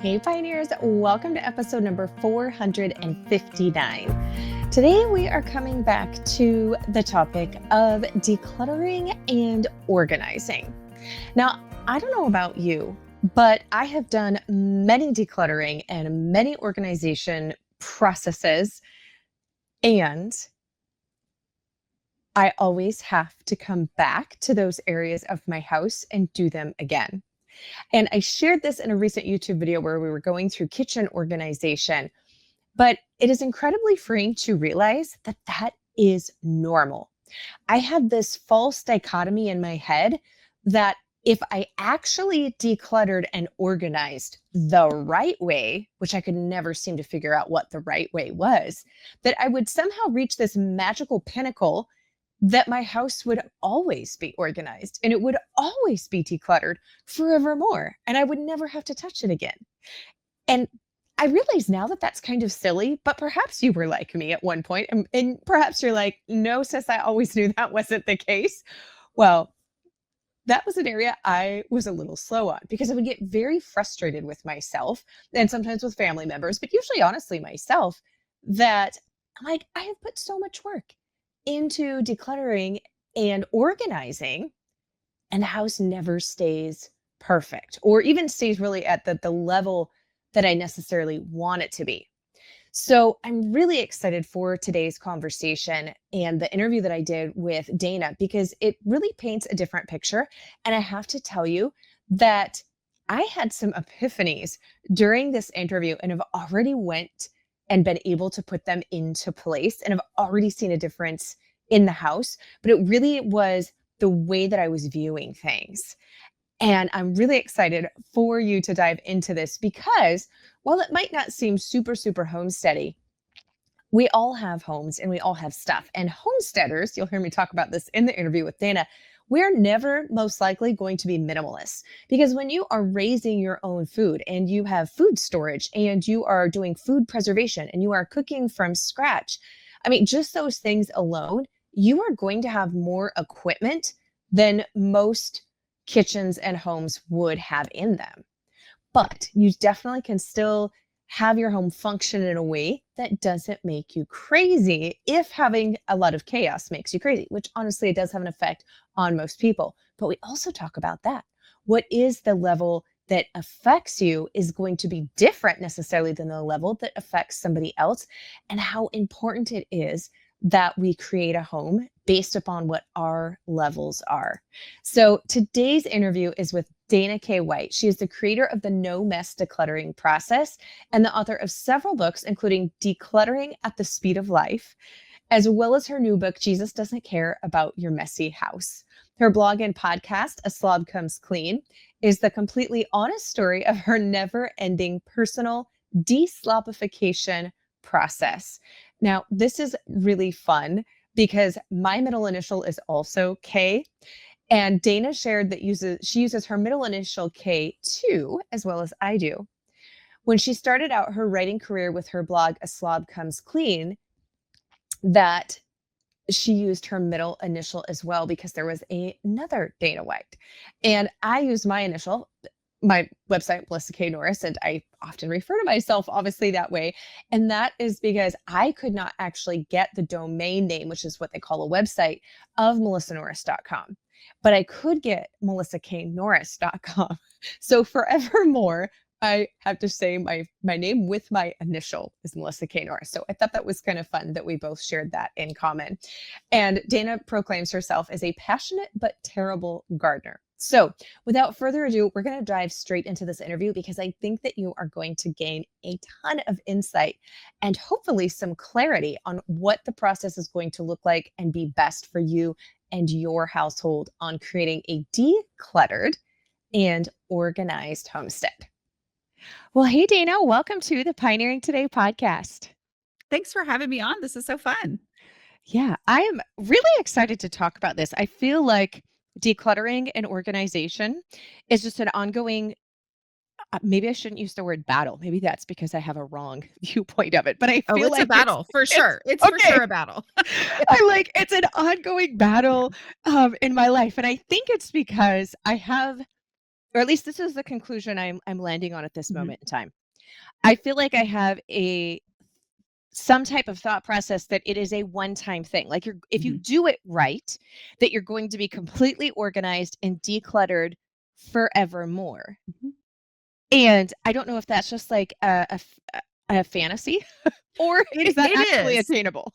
Hey Pioneers, welcome to episode number 459. Today we are coming back to the topic of decluttering and organizing. Now, I don't know about you, but I have done many decluttering and many organization processes, and I always have to come back to those areas of my house and do them again. And I shared this in a recent YouTube video where we were going through kitchen organization, but it is incredibly freeing to realize that that is normal. I had this false dichotomy in my head that if I actually decluttered and organized the right way, which I could never seem to figure out what the right way was, that I would somehow reach this magical pinnacle that my house would always be organized and it would always be decluttered forevermore, and I would never have to touch it again. And I realize now that that's kind of silly, but perhaps you were like me at one point, and perhaps you're like, no, sis, I always knew that wasn't the case. Well, that was an area I was a little slow on because I would get very frustrated with myself and sometimes with family members, but usually honestly myself, that I'm like, I have put so much work into decluttering and organizing, and the house never stays perfect or even stays really at the level that I necessarily want it to be. So I'm really excited for today's conversation and the interview that I did with Dana because it really paints a different picture. And I have to tell you that I had some epiphanies during this interview and have already went and been able to put them into place and have already seen a difference in the house. But it really was the way that I was viewing things. And I'm really excited for you to dive into this because while it might not seem super, super homesteady, we all have homes and we all have stuff. And homesteaders, you'll hear me talk about this in the interview with Dana, we're never most likely going to be minimalists because when you are raising your own food and you have food storage and you are doing food preservation and you are cooking from scratch, I mean, just those things alone, you are going to have more equipment than most kitchens and homes would have in them. But you definitely can still have your home function in a way that doesn't make you crazy if having a lot of chaos makes you crazy, which honestly, it does have an effect on most people. But we also talk about that. What is the level that affects you is going to be different necessarily than the level that affects somebody else, and how important it is that we create a home based upon what our levels are. So today's interview is with DanaKWhiteis. She is the creator of the No Mess Decluttering process and the author of several books, including Decluttering at the Speed of Life, as well as her new book, Jesus Doesn't Care About Your Messy House. Her blog and podcast, A Slob Comes Clean, is the completely honest story of her never-ending personal de-slobification process. Now, this is really fun because my middle initial is also K. And Dana shared that she uses her middle initial K too, as well as I do. When she started out her writing career with her blog, A Slob Comes Clean, that she used her middle initial as well because there was another Dana White. And I use my initial, my website, Melissa K. Norris, and I often refer to myself obviously that way. And that is because I could not actually get the domain name, which is what they call a website, of melissanorris.com. But I could get melissaknorris.com. So forevermore, I have to say my name with my initial is Melissa K. Norris. So I thought that was kind of fun that we both shared that in common. And Dana proclaims herself as a passionate but terrible gardener. So without further ado, we're going to dive straight into this interview because I think that you are going to gain a ton of insight and hopefully some clarity on what the process is going to look like and be best for you and your household on creating a decluttered and organized homestead. Well, hey, Dana, welcome to the Pioneering Today podcast. Thanks for having me on. This is so fun. Yeah, I am really excited to talk about this. I feel like decluttering and organization is just an ongoing, maybe I shouldn't use the word battle. Maybe that's because I have a wrong viewpoint of it, but I feel it's like a battle for sure. It's for okay. sure a battle. I'm like, it's an ongoing battle in my life. And I think it's because I have or at least this is the conclusion I'm landing on at this Mhm. moment in time. I feel like I have some type of thought process that it is a one-time thing. Like if you Mhm. do it right, that you're going to be completely organized and decluttered forevermore. Mhm. And I don't know if that's just like a fantasy or is that It actually is. attainable?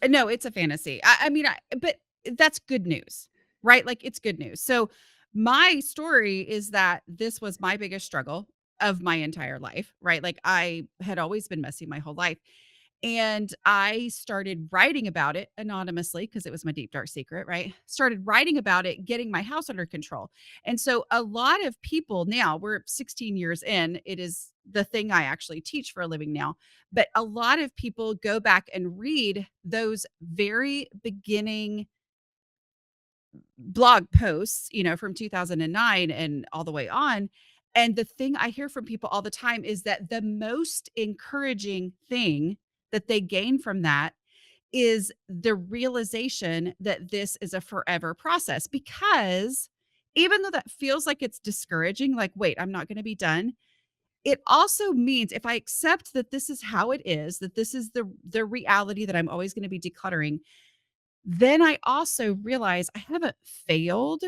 No, it's a fantasy. I mean, but that's good news, right? Like it's good news. So my story is that this was my biggest struggle of my entire life, right? Like I had always been messy my whole life. And I started writing about it anonymously because it was my deep dark secret, right? Started writing about it, getting my house under control. And so a lot of people now, we're 16 years in, it is the thing I actually teach for a living now. But a lot of people go back and read those very beginning blog posts, from 2009 and all the way on. And the thing I hear from people all the time is that the most encouraging thing that they gain from that is the realization that this is a forever process. Because even though that feels like it's discouraging, like, wait, I'm not going to be done. It also means if I accept that this is how it is, that this is the reality that I'm always going to be decluttering, then I also realize I haven't failed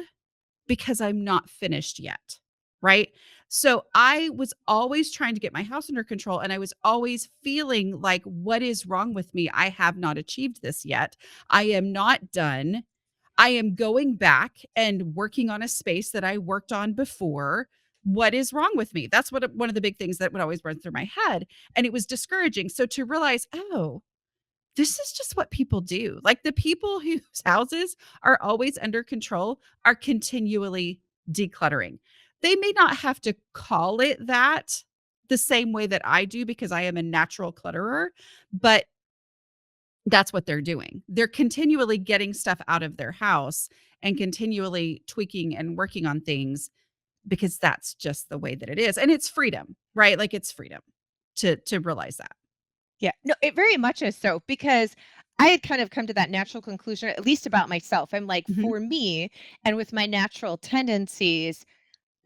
because I'm not finished yet, right? So I was always trying to get my house under control and I was always feeling like, what is wrong with me? I have not achieved this yet. I am not done. I am going back and working on a space that I worked on before. What is wrong with me? That's what one of the big things that would always run through my head. And it was discouraging. So to realize, oh, this is just what people do. Like the people whose houses are always under control are continually decluttering. They may not have to call it that the same way that I do because I am a natural clutterer, but that's what they're doing. They're continually getting stuff out of their house and continually tweaking and working on things because that's just the way that it is. And it's freedom, right? Like it's freedom to realize that. Yeah, no, it very much is so because I had kind of come to that natural conclusion, at least about myself. I'm like, Mhm. for me, and with my natural tendencies,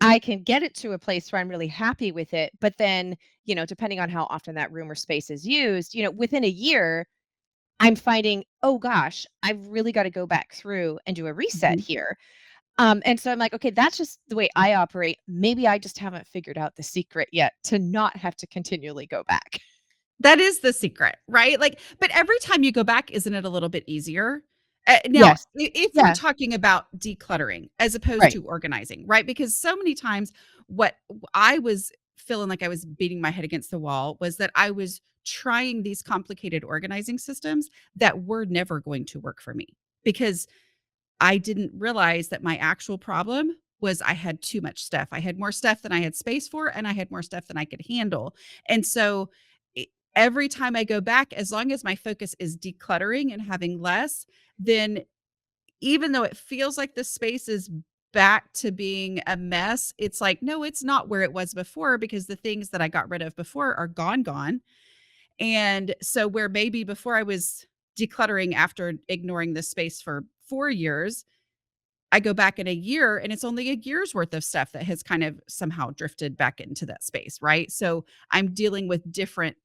I can get it to a place where I'm really happy with it. But then, depending on how often that room or space is used, within a year, I'm finding, oh gosh, I've really got to go back through and do a reset Mhm. here. And so I'm like, okay, that's just the way I operate. Maybe I just haven't figured out the secret yet to not have to continually go back. That is the secret, right? Like, but every time you go back, isn't it a little bit easier? Now, Yes. if we're Yeah. talking about decluttering as opposed Right. to organizing, right? Because so many times what I was feeling like I was beating my head against the wall was that I was trying these complicated organizing systems that were never going to work for me because I didn't realize that my actual problem was I had too much stuff. I had more stuff than I had space for, and I had more stuff than I could handle. And so every time I go back, as long as my focus is decluttering and having less, then even though it feels like the space is back to being a mess, it's like, no, it's not where it was before because the things that I got rid of before are gone. And so where maybe before I was decluttering after ignoring this space for 4 years, I go back in a year and it's only a year's worth of stuff that has kind of somehow drifted back into that space, right? So I'm dealing with different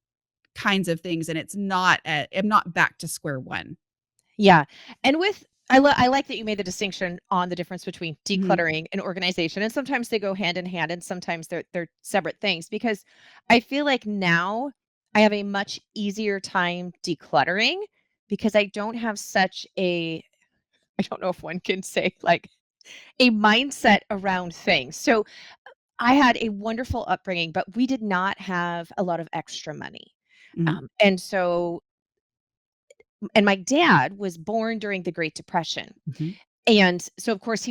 kinds of things and I'm not back to square one. Yeah. And I like that you made the distinction on the difference between Mhm. decluttering and organization. And sometimes they go hand in hand and sometimes they're separate things because I feel like now I have a much easier time decluttering because I don't have such a I don't know if one can say like a mindset around things. So I had a wonderful upbringing, but we did not have a lot of extra money. Mhm. And my dad was born during the Great Depression. Mhm. And so of course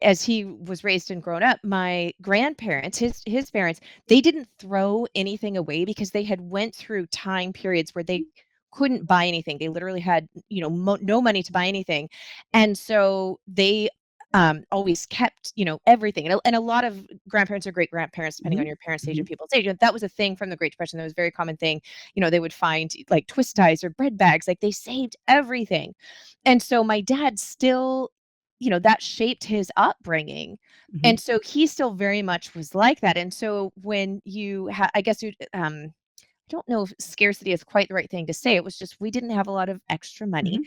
as he was raised and grown up, my grandparents, his parents, they didn't throw anything away because they had went through time periods where they couldn't buy anything. They literally had, no money to buy anything. And so they always kept, everything. And a lot of grandparents or great grandparents, depending on Mhm. your parents' age and Mhm. people's age, that was a thing from the Great Depression. That was a very common thing. They would find like twist ties or bread bags, like they saved everything. And so my dad still that shaped his upbringing. Mhm. And so he still very much was like that. And so when I guess I don't know if scarcity is quite the right thing to say. It was just we didn't have a lot of extra money. Mhm.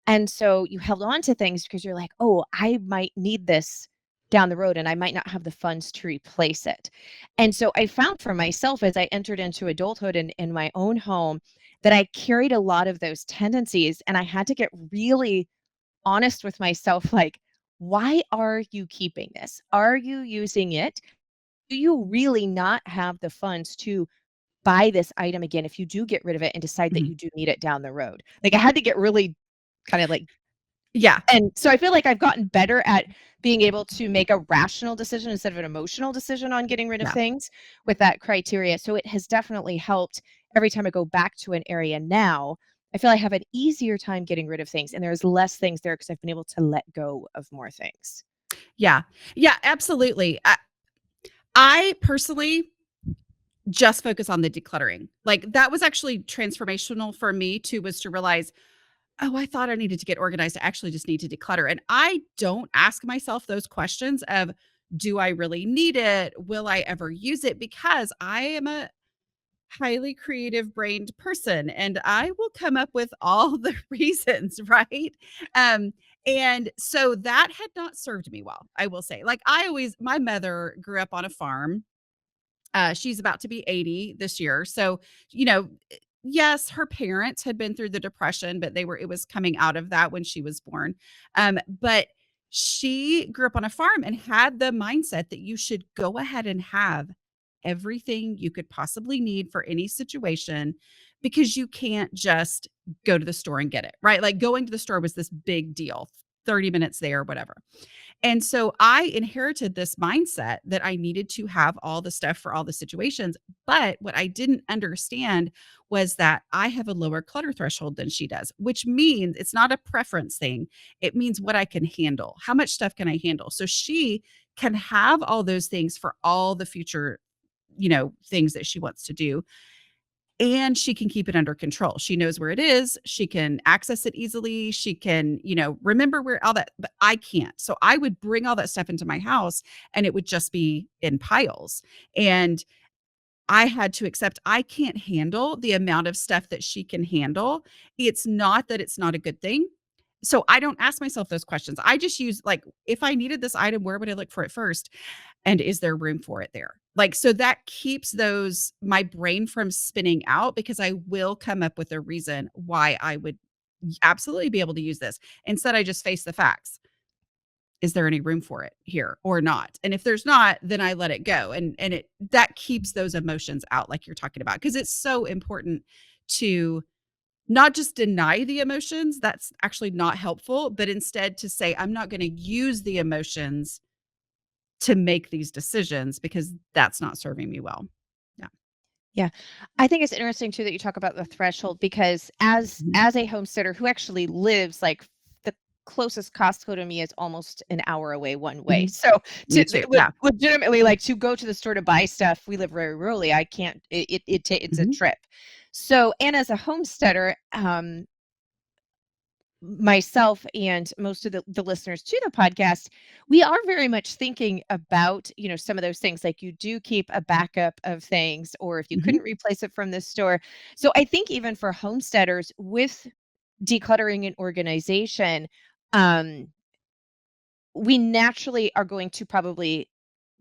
And so you held on to things because you're like, "Oh, I might need this down the road and I might not have the funds to replace it." And so I found for myself as I entered into adulthood in my own home that I carried a lot of those tendencies and I had to get really honest with myself like, "Why are you keeping this? Are you using it? Do you really not have the funds to buy this item again if you do get rid of it and decide that Mhm. you do need it down the road?" Like, I had to get really kind of like Yeah. and so I feel like I've gotten better at being able to make a rational decision instead of an emotional decision on getting rid of Yeah. things with that criteria. So it has definitely helped every time I go back to an area now. I feel I have an easier time getting rid of things and there's less things there because I've been able to let go of more things. Yeah. Yeah, absolutely. I personally just focus on the decluttering. Like, that was actually transformational for me too, was to realize, "Oh, I thought I needed to get organized. I actually just need to declutter." And I don't ask myself those questions of, "Do I really need it? Will I ever use it?" Because I am a highly creative brained person and I will come up with all the reasons, right? Um, and so that had not served me well, I will say. Like, my mother grew up on a farm. She's about to be 80 this year. So, you know, yes, her parents had been through the depression, but it was coming out of that when she was born. But she grew up on a farm and had the mindset that you should go ahead and have everything you could possibly need for any situation because you can't just go to the store and get it, right? Like, going to the store was this big deal, 30 minutes there, whatever. And so I inherited this mindset that I needed to have all the stuff for all the situations. But what I didn't understand was that I have a lower clutter threshold than she does, which means it's not a preference thing. It means what I can handle. How much stuff can I handle? So she can have all those things for all the future, things that she wants to do, and she can keep it under control. She knows where it is. She can access it easily. She can, remember where all that, but I can't. So I would bring all that stuff into my house and it would just be in piles. And I had to accept I can't handle the amount of stuff that she can handle. It's not that it's not a good thing. So I don't ask myself those questions. I just use, like, if I needed this item, where would I look for it first? And is there room for it there? Like, so that keeps my brain from spinning out because I will come up with a reason why I would absolutely be able to use this. Instead, I just face the facts. Is there any room for it here or not? And if there's not, then I let it go. And that keeps those emotions out, like you're talking about, because it's so important to not just deny the emotions. That's actually not helpful, but instead to say, I'm not going to use the emotions to make these decisions because that's not serving me well. Yeah. Yeah. I think it's interesting too that you talk about the threshold because as Mhm. as a homesteader who actually lives like the closest Costco to me is almost an hour away one way. Mhm. So Me too. Yeah. legitimately like to go to the store to buy stuff, we live very rurally. I can't it's a Mhm. trip. So and as a homesteader, myself and most of the listeners to the podcast, we are very much thinking about, some of those things. Like you do keep a backup of things, or if you Mhm. couldn't replace it from the store. So I think even for homesteaders with decluttering and organization, um, we naturally are going to probably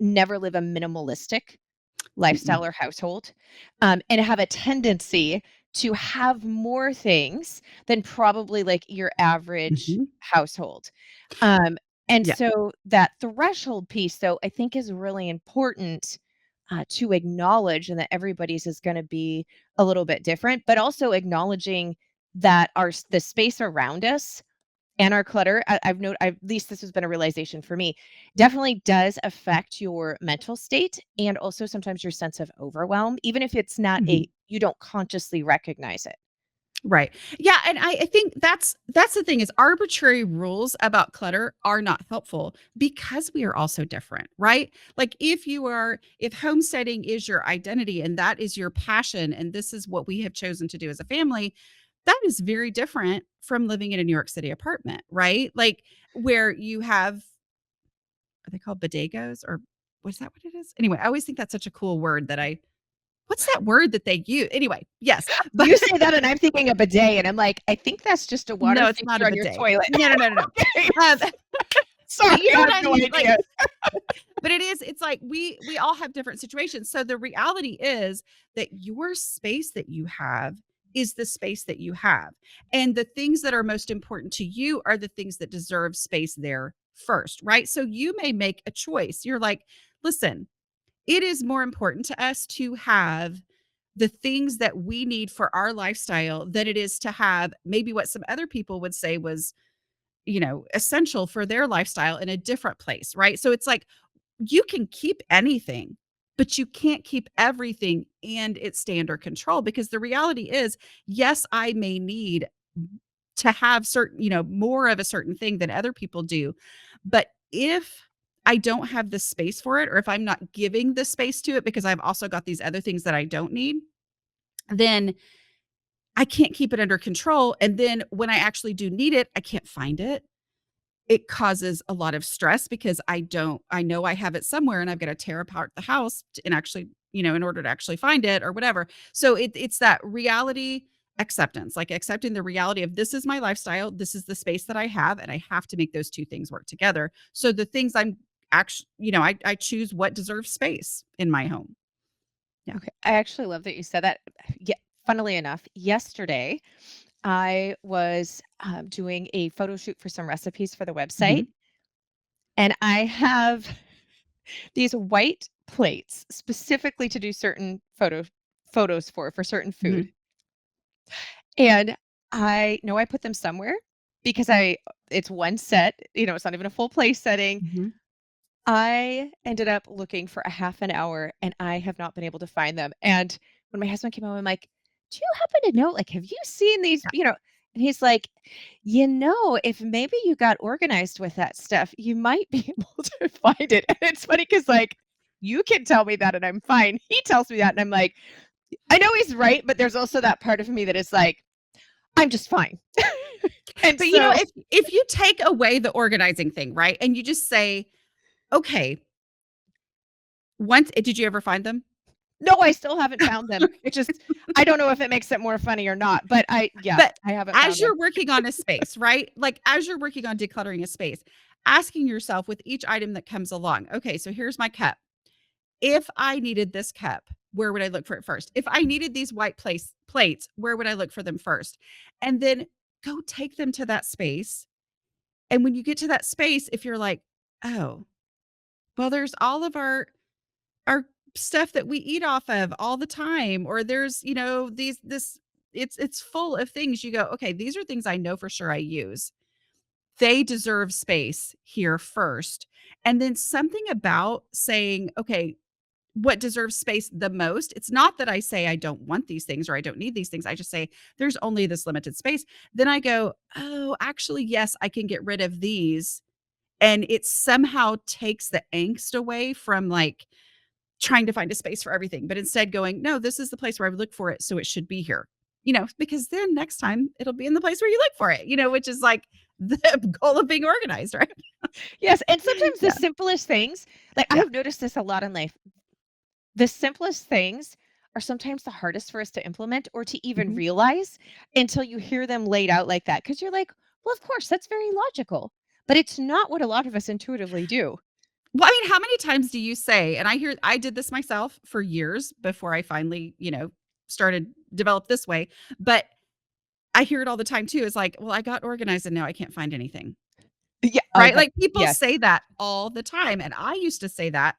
never live a minimalistic Mm-mm. lifestyle or household, and have a tendency to have more things than probably like your average Mhm. household. Um, and Yeah. so that threshold piece, though, I think is really important to acknowledge, and that everybody's is going to be a little bit different, but also acknowledging that the space around us and our clutter, at least this has been a realization for me, definitely does affect your mental state and also sometimes your sense of overwhelm, even if it's not Mhm. you don't consciously recognize it. Right. Yeah, and I think that's the thing, is arbitrary rules about clutter are not helpful because we are all so different, right? Like, if homesteading is your identity and that is your passion and this is what we have chosen to do as a family, That is very different from living in a New York City apartment, right? Like, where you have are they called bodegos or was that what it is? Anyway, I always think that's such a cool word that I what's that word that they use? Anyway, yes, but You say that and I'm thinking a bidet, and I'm like, I think that's just a water no, it's not feature a on your bidet. toilet. No, no, no, no, no. Okay. Um, Sorry, but you I know what have I no mean? Like, idea. but it's like we all have different situations. So the reality is that your space that you have is the space that you have. And the things that are most important to you are the things that deserve space there first, right? So you may make a choice. You're like, listen, it is more important to us to have the things that we need for our lifestyle than it is to have maybe what some other people would say was, essential for their lifestyle in a different place, right? So it's like you can keep anything, but you can't keep everything and it stay under control because the reality is, yes, I may need to have certain, more of a certain thing than other people do. But if I don't have the space for it, or if I'm not giving the space to it because I've also got these other things that I don't need, then I can't keep it under control. And then when I actually do need it, I can't find it. It causes a lot of stress because I know I have it somewhere and I've got to tear apart the house and actually, in order to actually find it or whatever. So it's that reality acceptance, like accepting the reality of this is my lifestyle, this is the space that I have, and I have to make those two things work together. So the things I'm actually, I choose what deserves space in my home. Yeah. Okay, I actually love that you said that. Yeah, funnily enough, yesterday I was doing a photo shoot for some recipes for the website, Hmm. and I have these white plates specifically to do certain photos for certain Hmm. food. And I know I put them somewhere because it's one set, it's not even a full place setting. Hmm. I ended up looking for a half an hour and I have not been able to find them. And when my husband came home, I'm like, "Do you happen to know, like, have you seen these, Yeah. And he's like, if maybe you got organized with that stuff, you might be able to find it." And it's funny because, like, you can tell me that and I'm fine. He tells me that and I'm like, I know he's right, but there's also that part of me that is like, I'm just fine. And But so, if you take away the organizing thing, right, and you just say, okay, once did you ever find them? no, I still haven't found them. Okay. Just I don't know if it makes it more funny or not, but yeah, But I haven't as found them. you're working on a space, right? Like, as you're working on decluttering a space, asking yourself with each item that comes along, okay, so here's my cup. If I needed this cup, where would I look for it first? If I needed these white plates, where would I look for them first? And then go take them to that space. And when you get to that space, if you're like, oh, well, there's all of our stuff that we eat off of all the time, or there's, these this it's full of things. You go, okay, these are things I know for sure I use. They deserve space here first. And then something about saying, okay, what deserves space the most? It's not that I say I don't want these things or I don't need these things. I just say there's only this limited space. Then I go, oh, actually, yes, I can get rid of these. And it somehow takes the angst away from like trying to find a space for everything, but instead going, "No, this is the place where I would look for it, so it should be here." Because then next time it'll be in the place where you look for it, which is like the goal of being organized, right? Yes, and sometimes the Yeah, simplest things, like I yeah. have noticed this a lot in life. The simplest things are sometimes the hardest for us to implement or to even Mhm. realize until you hear them laid out like that. Because you're like, well, of course, that's very logical. But it's not what a lot of us intuitively do. Well, I mean, how many times do you say and I did this myself for years before I finally, started develop this way, but I hear it all the time too. It's like, "Well, I got organized and now I can't find anything." Yeah. Right? Like, people Yes. say that all the time, and I used to say that.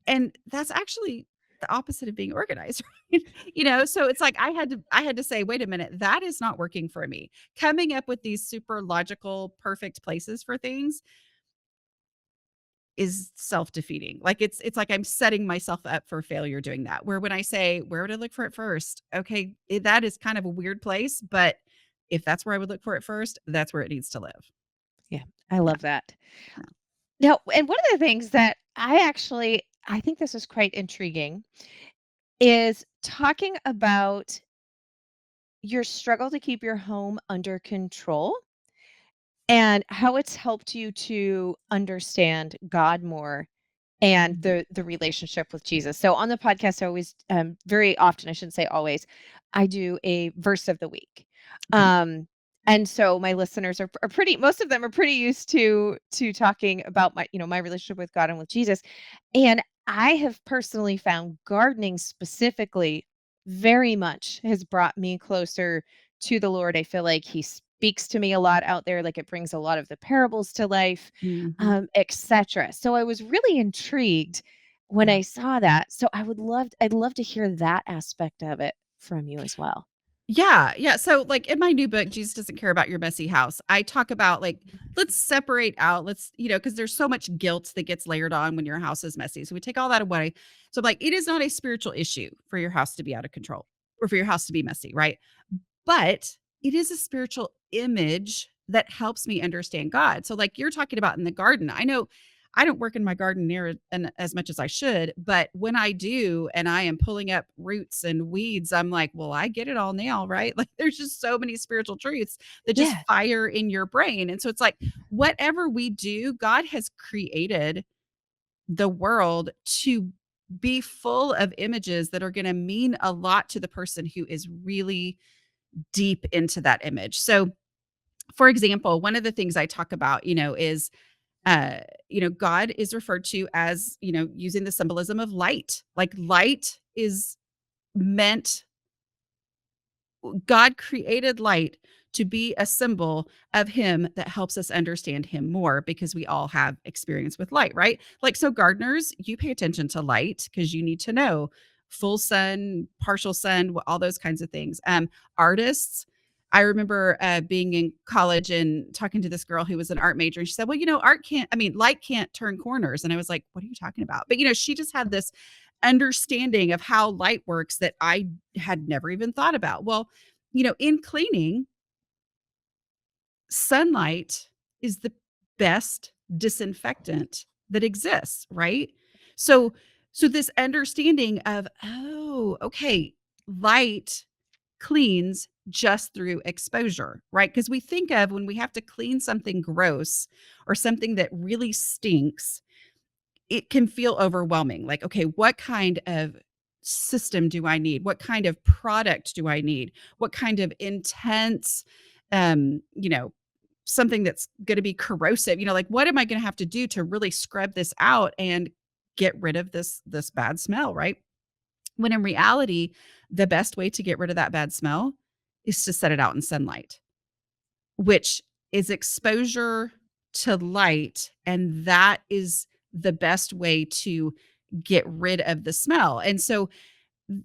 And that's actually the opposite of being organized, right? So it's like I had to say, "Wait a minute, that is not working for me." Coming up with these super logical, perfect places for things is self-defeating. Like, it's like I'm setting myself up for failure doing that. Where when I say, "Where would I look for it first?" Okay, that is kind of a weird place, but if that's where I would look for it first, that's where it needs to live. Yeah. I Yeah, love that. yeah. Now, and one of the things that I think this is quite intriguing is talking about your struggle to keep your home under control and how it's helped you to understand God more and Mhm. the relationship with Jesus. So on the podcast, I always very often, I shouldn't say always, I do a verse of the week. Okay. And so my listeners are pretty, most of them are pretty used to talking about my, my relationship with God and with Jesus. And I have personally found gardening specifically very much has brought me closer to the Lord. I feel like he speaks to me a lot out there, like it brings a lot of the parables to life, Mhm. etc. So I was really intrigued when Yeah. I saw that. So I'd love to hear that aspect of it from you as well. Yeah, yeah. So, like in my new book, Jesus Doesn't Care About Your Messy House, I talk about like, let's separate out, because there's so much guilt that gets layered on when your house is messy. So, we take all that away. So, I'm like, it is not a spiritual issue for your house to be out of control or for your house to be messy, right? But it is a spiritual image that helps me understand God. So, like you're talking about in the garden, I know I don't work in my garden near as much as I should, but when I do and I am pulling up roots and weeds, I'm like, well, I get it all now, right? Like there's just so many spiritual truths that just Yeah. fire in your brain. And so it's like, whatever we do, God has created the world to be full of images that are going to mean a lot to the person who is really deep into that image. So, for example, one of the things I talk about, is God is referred to as, using the symbolism of light. Like light is meant God created light to be a symbol of him that helps us understand him more because we all have experience with light, right? Like, so gardeners, you pay attention to light because you need to know full sun, partial sun, all those kinds of things. Artists, I remember being in college and talking to this girl who was an art major. And she said, well, light can't turn corners. And I was like, what are you talking about? But, she just had this understanding of how light works that I had never even thought about. Well, in cleaning, sunlight is the best disinfectant that exists, right? So so this understanding of, oh, okay, light cleans just through exposure, right? Because we think of when we have to clean something gross or something that really stinks, it can feel overwhelming. Like, okay, what kind of system do I need? What kind of product do I need? What kind of intense, um, you know, something that's going to be corrosive? Like what am I going to have to do to really scrub this out and get rid of this bad smell, right? When in reality, the best way to get rid of that bad smell is to set it out in sunlight, which is exposure to light, and that is the best way to get rid of the smell. And so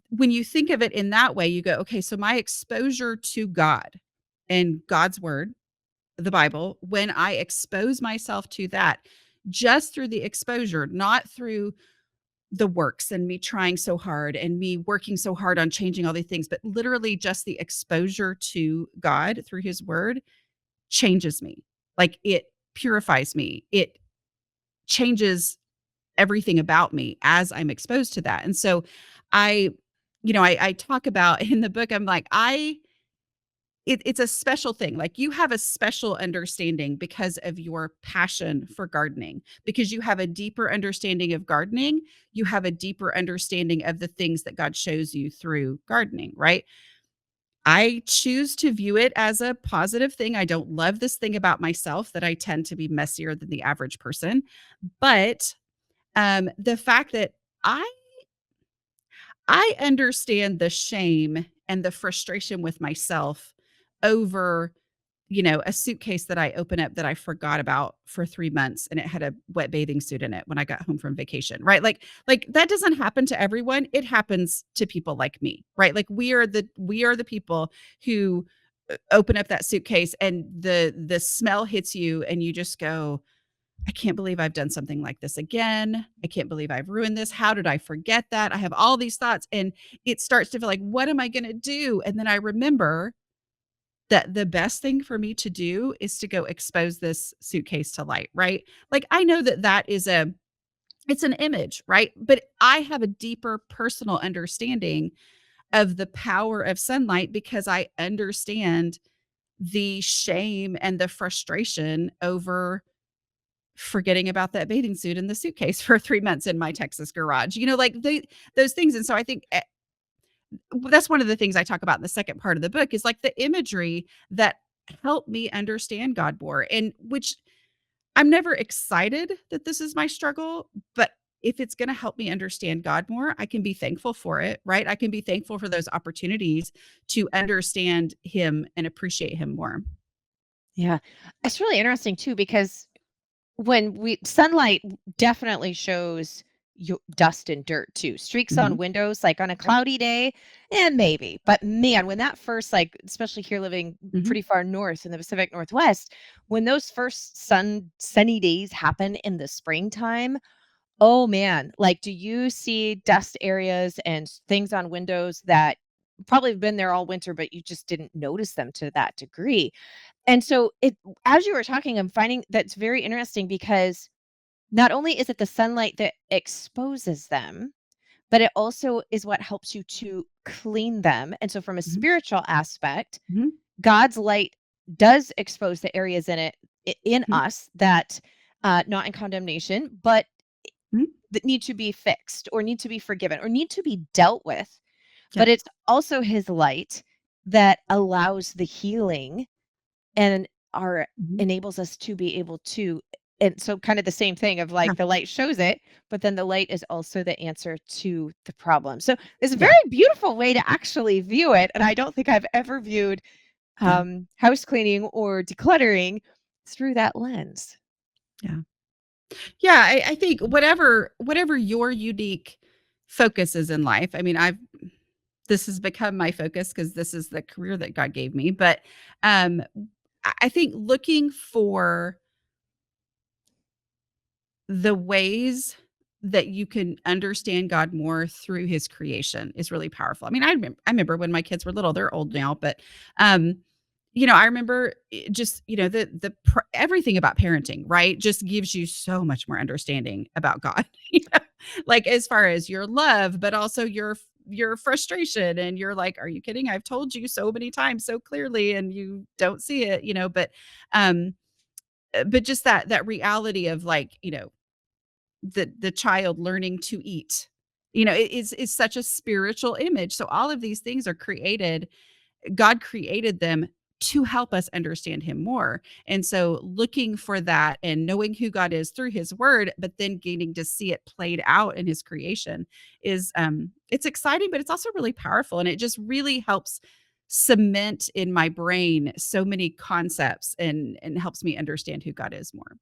when you think of it in that way, you go, okay, so my exposure to God and God's word, the Bible, when I expose myself to that, just through the exposure, not through the works and me trying so hard and me working so hard on changing all these things, but literally just the exposure to God through his word changes me. Like it purifies me. It changes everything about me as I'm exposed to that. And so I, I talk about in the book, I'm like, it's a special thing. Like you have a special understanding because of your passion for gardening, because you have a deeper understanding of gardening. You have a deeper understanding of the things that God shows you through gardening, right? I choose to view it as a positive thing. I don't love this thing about myself that I tend to be messier than the average person, but the fact that I I understand the shame and the frustration with myself over, a suitcase that I open up that I forgot about for 3 months and it had a wet bathing suit in it when I got home from vacation, right? Like that doesn't happen to everyone. It happens to people like me, right? Like we are the people who open up that suitcase and the smell hits you and you just go, I can't believe I've done something like this again. I can't believe I've ruined this. How did I forget that? I have all these thoughts and it starts to feel like, what am I going to do? And then I remember that the best thing for me to do is to go expose this suitcase to light, right? Like I know that it's an image, right? But I have a deeper personal understanding of the power of sunlight because I understand the shame and the frustration over forgetting about that bathing suit in the suitcase for 3 months in my Texas garage, like those things. And so I think that's one of the things I talk about in the second part of the book is like the imagery that helped me understand God more, and which I'm never excited that this is my struggle, but if it's going to help me understand God more, I can be thankful for it, right? I can be thankful for those opportunities to understand him and appreciate him more. Yeah. It's really interesting too, because when sunlight definitely shows you dust and dirt too. Streaks on Mhm. windows, like on a Yep. cloudy day, and maybe. But man, when that first, like, especially here living Mhm. pretty far north in the Pacific Northwest, when those first sunny days happen in the springtime, oh man, like, do you see dust areas and things on windows that probably have been there all winter, but you just didn't notice them to that degree? And so as you were talking, I'm finding that's very interesting because not only is it the sunlight that exposes them, but it also is what helps you to clean them. And so from a Mhm. spiritual aspect, Mhm. God's light does expose the areas in Mhm. us that not in condemnation, but Mhm. that need to be fixed or need to be forgiven or need to be dealt with. Yeah. But it's also his light that allows the healing and our Mhm. enables us to be able to, and so kind of the same thing of Yeah. like the light shows it, but then the light is also the answer to the problem. So it's a very Yeah. beautiful way to actually view it. And I don't think I've ever viewed Yeah. house cleaning or decluttering through that lens. Yeah. Yeah, I think whatever your unique focus is in life. I mean, this has become my focus because this is the career that God gave me. But um, I think looking for the ways that you can understand God more through his creation is really powerful. I mean, I remember when my kids were little, they're old now, but um I remember just, everything about parenting, right? Just gives you so much more understanding about God. you know? Like as far as your love, but also your frustration, and you're like, are you kidding? I've told you so many times so clearly and you don't see it, um but just that reality of like, the child learning to eat. Is such a spiritual image. So all of these things are created, God created them to help us understand him more. And so looking for that and knowing who God is through his word, but then getting to see it played out in his creation is it's exciting, but it's also really powerful. And it just really helps cement in my brain so many concepts and helps me understand who God is more.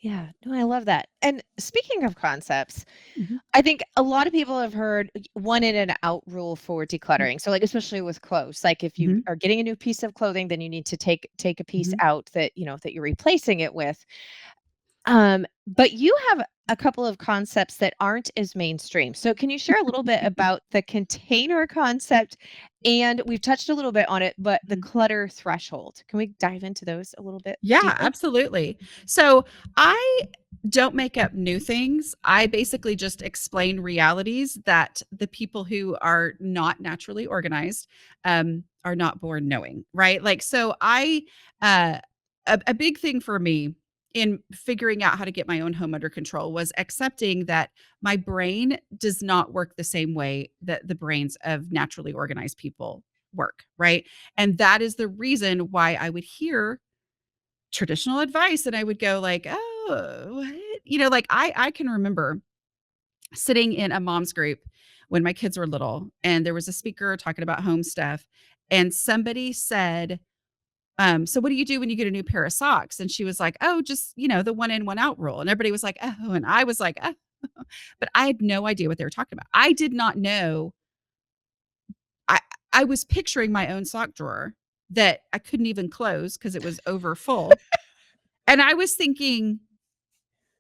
Yeah, no, I love that. And speaking of concepts, Mhm. I think a lot of people have heard one in and out rule for decluttering. So like especially with clothes, like if you Mhm. are getting a new piece of clothing, then you need to take a piece Mhm. out that, that you're replacing it with. But you have a couple of concepts that aren't as mainstream. So can you share a little bit about the container concept? And we've touched a little bit on it, but the Mhm. clutter threshold. Can we dive into those a little bit Yeah, deeper? absolutely. So I don't make up new things. I basically just explain realities that the people who are not naturally organized are not born knowing, right? Like, so uh, a big thing for me in figuring out how to get my own home under control was accepting that my brain does not work the same way that the brains of naturally organized people work, right? And that is the reason why I would hear traditional advice and I would go like, "Oh, what?" Like I can remember sitting in a mom's group when my kids were little and there was a speaker talking about home stuff and somebody said, "So what do you do when you get a new pair of socks?" And she was like, "Oh, just, the one in one out rule." And everybody was like, "Oh." And I was like, "Oh." But I had no idea what they were talking about. I did not know. I I was picturing my own sock drawer that I couldn't even close because it was over full. And I was thinking,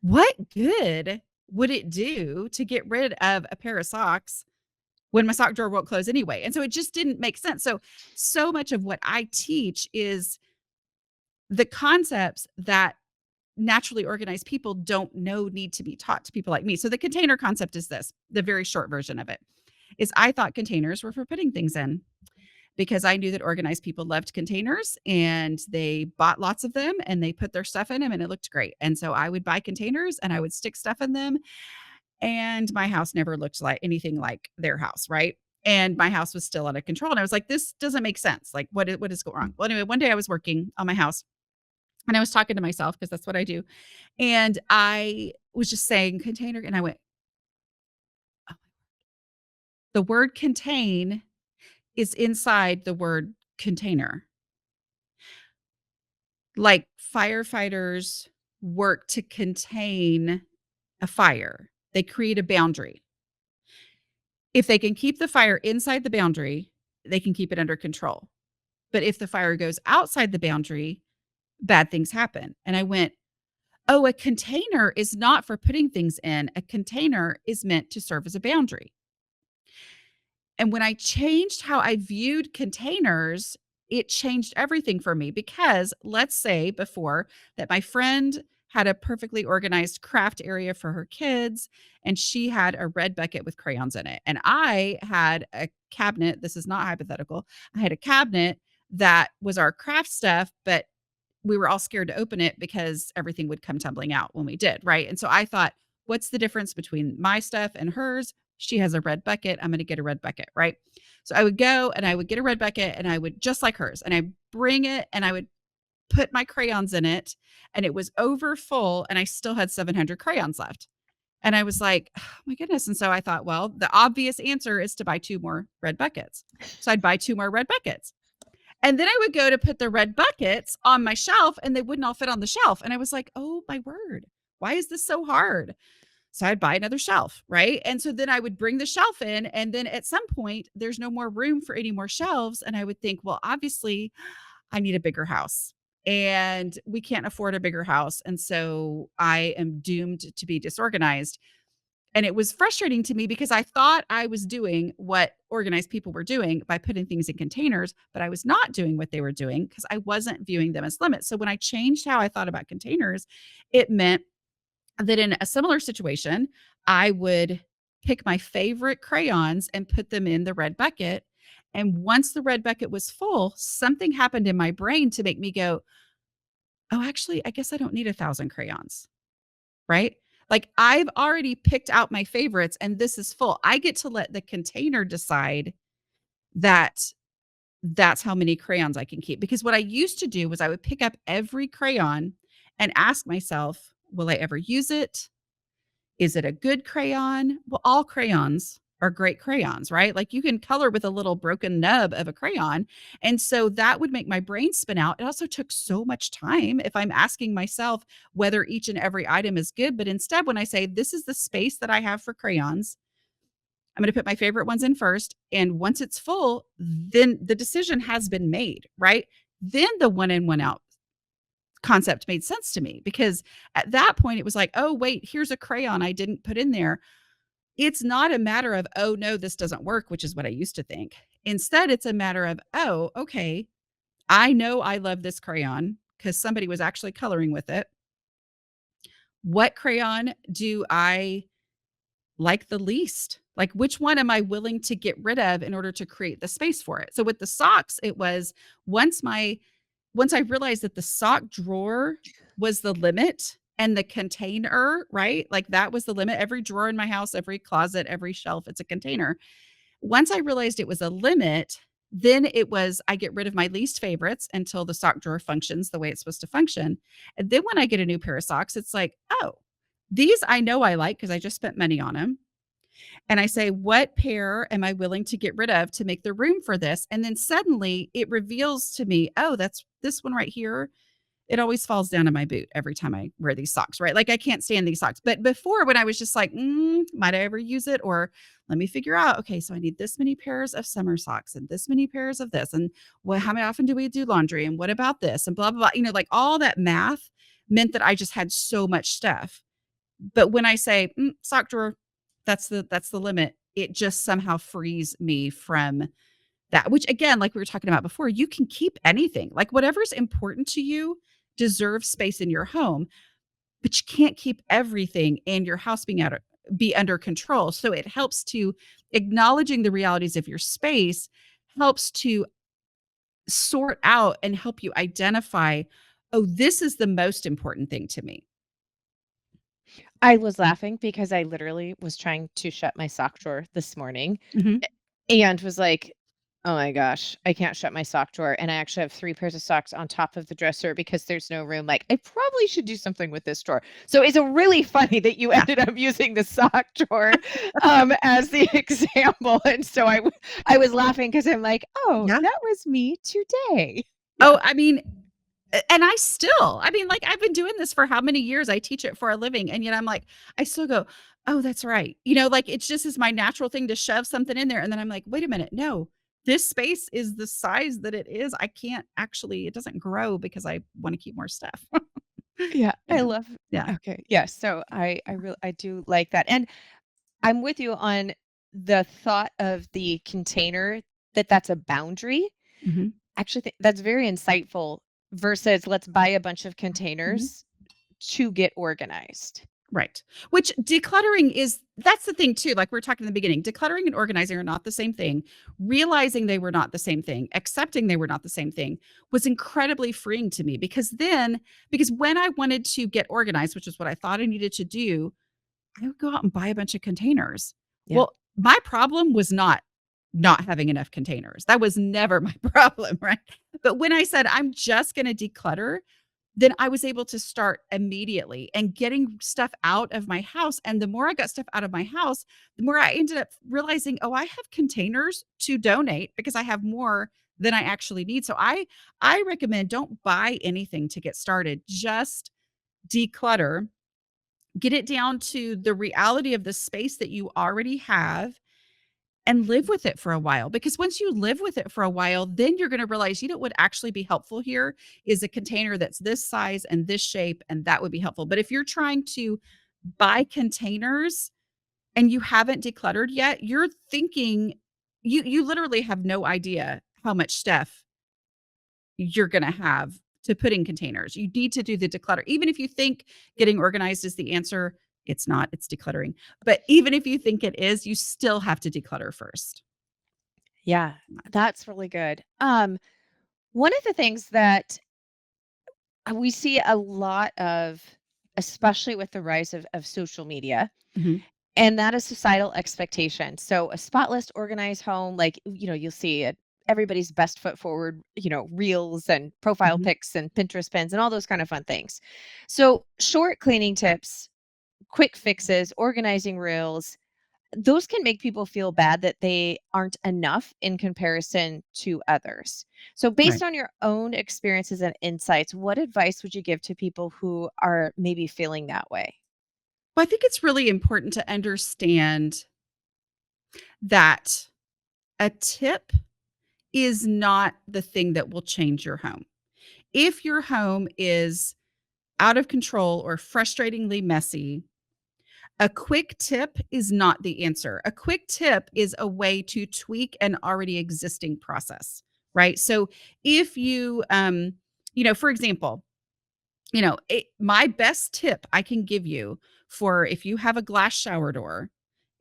what good would it do to get rid of a pair of socks when my sock drawer won't close anyway? And so it just didn't make sense. So much of what I teach is the concepts that naturally organized people don't know need to be taught to people like me. So the container concept is this, the very short version of it is I thought containers were for putting things in because I knew that organized people loved containers and they bought lots of them and they put their stuff in them and it looked great. And so I would buy containers and I would stick stuff in them. And my house never looked like anything like their house, right? And my house was still out of control. And I was like, this doesn't make sense. Like, what is going wrong? Well, anyway, one day I was working on my house and I was talking to myself because that's what I do. And I was just saying container. And I went, oh, the word contain is inside the word container. Like firefighters work to contain a fire, they create a boundary. If they can keep the fire inside the boundary, they can keep it under control. But if the fire goes outside the boundary, bad things happen. And I went, oh, a container is not for putting things in. A container is meant to serve as a boundary. And when I changed how I viewed containers, it changed everything for me because let's say before that my friend had a perfectly organized craft area for her kids and she had a red bucket with crayons in it. And I had a cabinet. This is not hypothetical. I had a cabinet that was our craft stuff, but we were all scared to open it because everything would come tumbling out when we did. Right. And so I thought, what's the difference between my stuff and hers? She has a red bucket. I'm going to get a red bucket. Right. So I would go and I would get a red bucket and I would just like hers and I bring it and I would put my crayons in it and it was over full and I still had 700 crayons left. And I was like, oh my goodness. And so I thought, well, the obvious answer is to buy 2 more red buckets. So I'd buy 2 more red buckets. And then I would go to put the red buckets on my shelf and they wouldn't all fit on the shelf. And I was like, oh my word, why is this so hard? So I'd buy another shelf, right? And so then I would bring the shelf in. And then at some point, there's no more room for any more shelves. And I would think, well, obviously, I need a bigger house and we can't afford a bigger house. And so I am doomed to be disorganized. And it was frustrating to me because I thought I was doing what organized people were doing by putting things in containers, but I was not doing what they were doing because I wasn't viewing them as limits. So when I changed how I thought about containers, it meant that in a similar situation, I would pick my favorite crayons and put them in the red bucket. And once the red bucket was full, something happened in my brain to make me go, oh, actually, I guess I don't need 1,000 crayons. Right? Like I've already picked out my favorites and this is full. I get to let the container decide that that's how many crayons I can keep. Because what I used to do was I would pick up every crayon and ask myself, will I ever use it? Is it a good crayon? Well, all crayons are great crayons, right? Like you can color with a little broken nub of a crayon. And so that would make my brain spin out. It also took so much time if I'm asking myself whether each and every item is good. But instead, when I say, this is the space that I have for crayons, I'm going to put my favorite ones in first. And once it's full, then the decision has been made, right? Then the one in, one out concept made sense to me because at that point it was like, oh, wait, here's a crayon I didn't put in there. It's not a matter of, oh, no, this doesn't work, which is what I used to think. Instead, it's a matter of, oh, okay, I know I love this crayon because somebody was actually coloring with it. What crayon do I like the least? Like, which one am I willing to get rid of in order to create the space for it? So with the socks, it was once I realized that the sock drawer was the limit and the container, right? Like that was the limit. Every drawer in my house, every closet, every shelf, it's a container. Once I realized it was a limit, then it was I get rid of my least favorites until the sock drawer functions the way it's supposed to function. And then when I get a new pair of socks, it's like, oh, these I know I like because I just spent money on them. And I say, what pair am I willing to get rid of to make the room for this? And then suddenly it reveals to me, oh, that's this one right here. It always falls down in my boot every time I wear these socks, right? Like I can't stand these socks. But before, when I was just like, might I ever use it? Or let me figure out, okay, so I need this many pairs of summer socks and this many pairs of this. And how many often do we do laundry? And what about this? And blah, blah, blah. Like all that math meant that I just had so much stuff. But when I say sock drawer, that's the limit. It just somehow frees me from that, which again, like we were talking about before, you can keep anything. Like whatever's important to you deserves space in your home, but you can't keep everything and your house being be under control. So it helps to acknowledging the realities of your space helps to sort out and help you identify, oh, this is the most important thing to me. I was laughing because I literally was trying to shut my sock drawer this morning Mhm. and was like, "Oh my gosh, I can't shut my sock drawer." And I actually have 3 pairs of socks on top of the dresser because there's no room. Like, I probably should do something with this drawer. So it's a really funny that you Yeah. ended up using the sock drawer as the example. And so I was laughing because I'm like, "Oh, Yeah. that was me today." Yeah. Oh, I mean, and I mean, like, I've been doing this for how many years? I teach it for a living, and yet I'm like, I still go, "Oh, that's right." Like, it's just is my natural thing to shove something in there, and then I'm like, "Wait a minute, no. This space is the size that it is. I can't actually it doesn't grow because I wanna keep more stuff." Yeah, You I know? love Yeah. okay. Yeah, so I really I do like that. And I'm with you on the thought of the container that's a boundary. Mhm. Actually, that's very insightful versus let's buy a bunch of Mhm. containers to get organized. Right. Which decluttering is that's the thing too, like we were talking in the beginning. Decluttering and organizing are not the same thing. Realizing they were not the same thing, accepting they were not the same thing was incredibly freeing to me because when I wanted to get organized, which is what I thought I needed to do, I would go out and buy a bunch of containers. Yeah. Well, my problem was not having enough containers. That was never my problem, right? But when I said I'm just going to declutter, then I was able to start immediately and getting stuff out of my house. And the more I got stuff out of my house, the more I ended up realizing, oh, I have containers to donate because I have more than I actually need. So I recommend don't buy anything to get started. Just declutter, get it down to the reality of the space that you already have and live with it for a while, because once you live with it for a while, then you're gonna realize, what would actually be helpful here is a container that's this size and this shape, and that would be helpful. But if you're trying to buy containers and you haven't decluttered yet, you're thinking you literally have no idea how much stuff you're gonna have to put in containers. You need to do the declutter. Even if you think getting organized is the answer, it's not, it's decluttering. But even if you think it is, you still have to declutter first. Yeah, that's really good. One of the things that we see a lot of, especially with the rise of social media, Mhm, and that is societal expectation. So a spotless, organized home, like, you'll see it, everybody's best foot forward, reels and profile mhm. pics and Pinterest pins and all those kind of fun things. So short cleaning tips, quick fixes, organizing reels, those can make people feel bad that they aren't enough in comparison to others. So, based Right. on your own experiences and insights, what advice would you give to people who are maybe feeling that way? Well, I think it's really important to understand that a tip is not the thing that will change your home. If your home is out of control or frustratingly messy, a quick tip is not the answer. A quick tip is a way to tweak an already existing process, right? So if for example, my best tip I can give you for if you have a glass shower door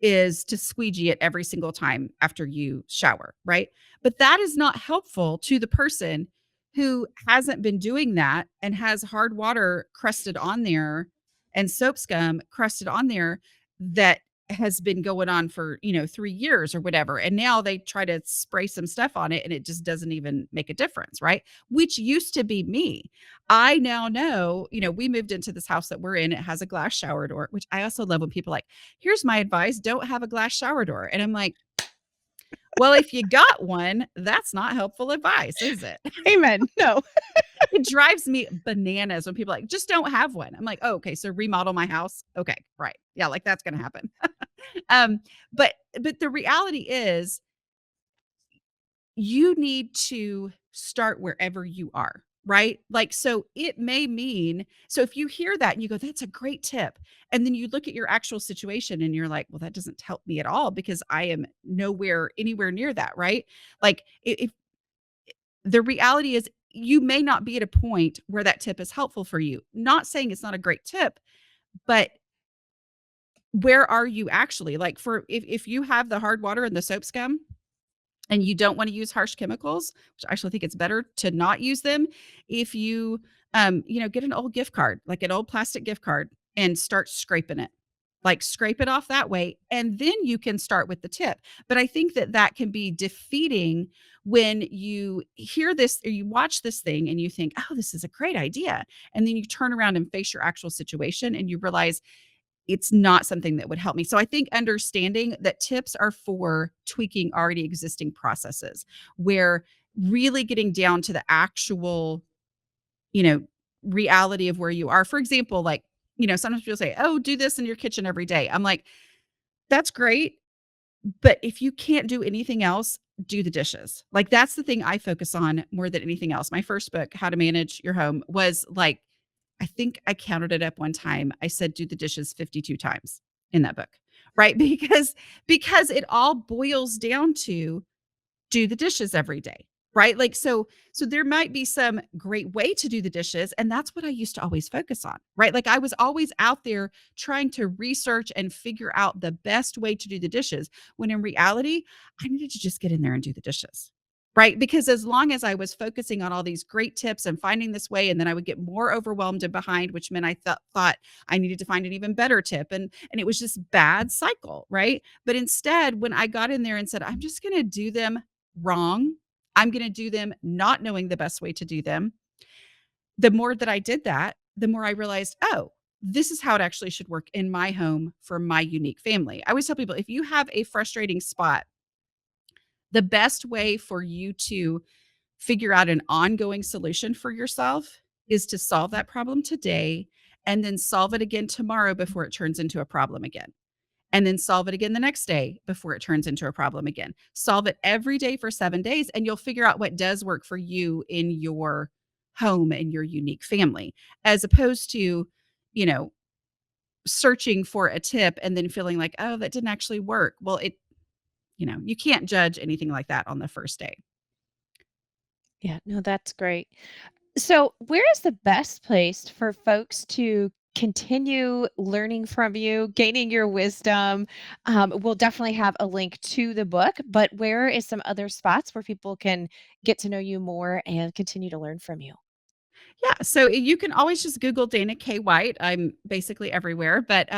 is to squeegee it every single time after you shower, right? But that is not helpful to the person who hasn't been doing that and has hard water crusted on there and soap scum crusted on there that has been going on for, 3 years or whatever. And now they try to spray some stuff on it and it just doesn't even make a difference, right? Which used to be me. I now know, we moved into this house that we're in. It has a glass shower door, which I also love when people are like, here's my advice, don't have a glass shower door. And I'm like, well, if you got one, that's not helpful advice, is it? Amen. No. It drives me bananas when people are like, just don't have one. I'm like, oh, okay, so remodel my house. Okay, right. Yeah, like that's gonna happen. um, but the reality is you need to start wherever you are, right? Like, so it may mean, so if you hear that and you go, that's a great tip. And then you look at your actual situation and you're like, well, that doesn't help me at all because I am nowhere, anywhere near that, right? Like, if the reality is, you may not be at a point where that tip is helpful for you. Not saying it's not a great tip, but where are you actually? Like for if you have the hard water and the soap scum and you don't want to use harsh chemicals, which I actually think it's better to not use them. If you, get an old gift card, like an old plastic gift card, and start scraping it, like scrape it off that way, and then you can start with the tip. But I think that that can be defeating when you hear this or you watch this thing and you think, oh, this is a great idea. And then you turn around and face your actual situation and you realize it's not something that would help me. So I think understanding that tips are for tweaking already existing processes, where really getting down to the actual, you know, reality of where you are. For example, like, sometimes people say, "Oh, do this in your kitchen every day." I'm like, "That's great, but if you can't do anything else, do the dishes." Like that's the thing I focus on more than anything else. My first book, How to Manage Your Home, was like, I think I counted it up one time. I said do the dishes 52 times in that book. Right? Because it all boils down to do the dishes every day, right? Like so there might be some great way to do the dishes, and that's what I used to always focus on, right? Like I was always out there trying to research and figure out the best way to do the dishes, when in reality I needed to just get in there and do the dishes. Right? Because as long as I was focusing on all these great tips and finding this way, and then I would get more overwhelmed and behind, which meant I thought I needed to find an even better tip. And it was just bad cycle, right? But instead, when I got in there and said, I'm just gonna do them wrong. I'm going to do them not knowing the best way to do them. The more that I did that, the more I realized, oh, this is how it actually should work in my home for my unique family. I always tell people, if you have a frustrating spot, the best way for you to figure out an ongoing solution for yourself is to solve that problem today and then solve it again tomorrow before it turns into a problem again, and then solve it again the next day before it turns into a problem again. Solve it every day for 7 days, and you'll figure out what does work for you in your home and your unique family, as opposed to, you know, searching for a tip and then feeling like, oh, that didn't actually work. Well, you can't judge anything like that on the first day. Yeah, no, that's great. So, where is the best place for folks to continue learning from you, gaining your wisdom? We'll definitely have a link to the book, but where is some other spots where people can get to know you more and continue to learn from you? Yeah, so you can always just Google Dana K. White. I'm basically everywhere, but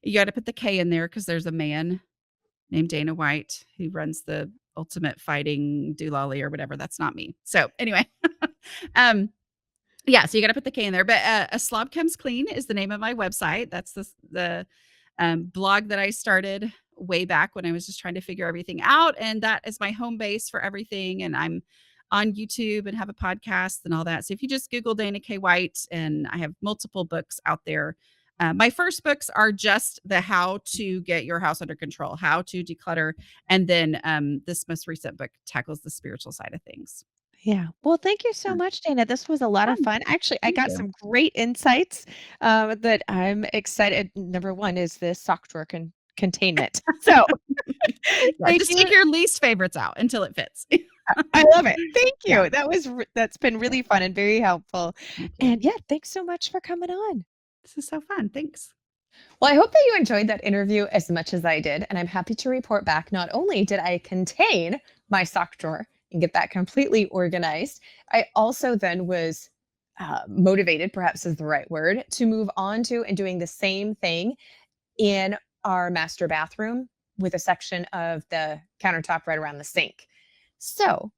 you got to put the K in there because there's a man named Dana White who runs the Ultimate Fighting Doolally or whatever. That's not me. So anyway, um, yeah, so you got to put the K in there. But A Slob Comes Clean is the name of my website. That's the blog that I started way back when I was just trying to figure everything out, and that is my home base for everything. And I'm on YouTube and have a podcast and all that. So if you just Google Dana K. White, and I have multiple books out there. My first books are just the how to get your house under control, how to declutter, and then this most recent book tackles the spiritual side of things. Yeah. Well, thank you so Yeah, much, Dana. This was a lot of fun. fun. Actually, I Thank got you. some great insights that I'm excited. Number one is the sock drawer containment. So Yeah, thank just you. take your least favorites out until it fits. I love it. Thank Yeah. you. That's been really fun and very helpful. Thank you. And yeah, thanks so much for coming on. This is so fun. Thanks. Well, I hope that you enjoyed that interview as much as I did. And I'm happy to report back. Not only did I contain my sock drawer and get that completely organized, I also then was motivated, perhaps is the right word, to move on to and doing the same thing in our master bathroom with a section of the countertop right around the sink. So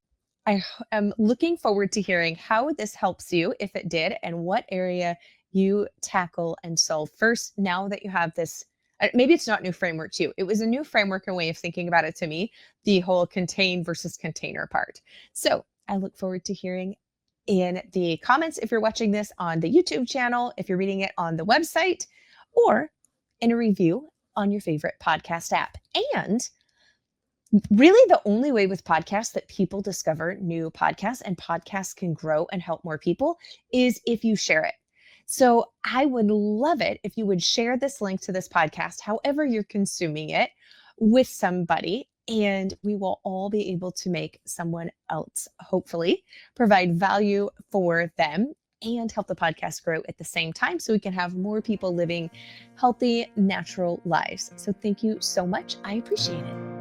am looking forward to hearing how this helps you, if it did, and what area you tackle and solve first now that you have this. Maybe it's not new framework to you. It was a new framework and way of thinking about it to me, the whole contain versus container part. So I look forward to hearing in the comments if you're watching this on the YouTube channel, if you're reading it on the website, or in a review on your favorite podcast app. And really, the only way with podcasts that people discover new podcasts and podcasts can grow and help more people is if you share it. So I would love it if you would share this link to this podcast, however you're consuming it, with somebody. And we will all be able to make someone else, hopefully, provide value for them and help the podcast grow at the same time so we can have more people living healthy, natural lives. So thank you so much. I appreciate it.